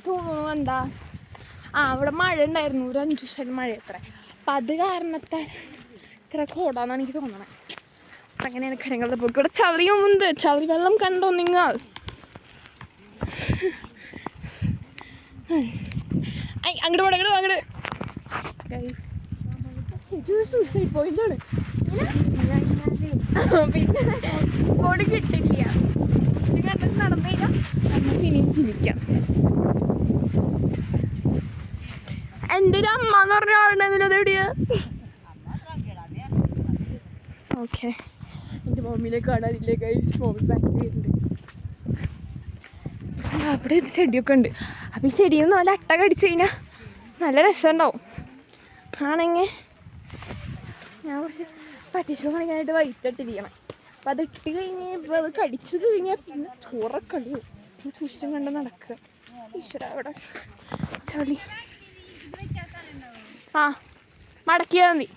തോന്നുന്നു എന്താ അവിടെ മഴ ഉണ്ടായിരുന്നു, ഒരു 5 ദിവസം മഴ എത്ര. അപ്പം അത് കാരണത്താൽ ഇത്ര കോടാന്നാണ് എനിക്ക് തോന്നണത്. അപ്പം അങ്ങനെയാണ് കാര്യങ്ങളുടെ പോക്ക്. ഇവിടെ ചളിയുമുണ്ട്, ചളി വെള്ളം കണ്ടോ നിങ്ങൾ? അങ്ങോട്ട് പോടെ, അങ്ങോട്ട് അങ്ങോട്ട്. ശരിക്കും സൂസൈഡ് പോയിന്റാണ്. പിന്നെ ബോഡി കിട്ടില്ല. കണ്ടിട്ട് നടന്നു കഴിഞ്ഞാൽ നമുക്ക് ഇനിയും ജീവിക്കാം. എൻ്റെ ഒരു അമ്മ എന്ന് പറഞ്ഞ ആളുണ്ടായിരുന്നില്ല, അത് എവിടെയാ? ഓക്കെ, എൻ്റെ മമ്മിനെ കാണാനില്ലേ ഗൈസ്? മമ്മി ബാക്കിലുണ്ട്. അവിടെ ചെടിയൊക്കെ ഉണ്ട്. അപ്പം ഈ ചെടിയിൽ നിന്ന് നല്ല അട്ട കടിച്ചു കഴിഞ്ഞാൽ നല്ല രസമുണ്ടാവും. ആണെങ്കിൽ ഞാൻ കുറച്ച് പട്ടിച്ചു കാണിക്കാനായിട്ട് വൈറ്റിട്ടിരിക്കണം. അപ്പം അത് ഇട്ട് കഴിഞ്ഞ് ഇപ്പോൾ അത് കടിച്ചു കഴിഞ്ഞാൽ പിന്നെ ചോറക്കളി സൂക്ഷിച്ചും കണ്ട് നടക്കുക. ഈശ്വര, അവിടെ ചളി. ആ, മടക്കിയാൽ മതി.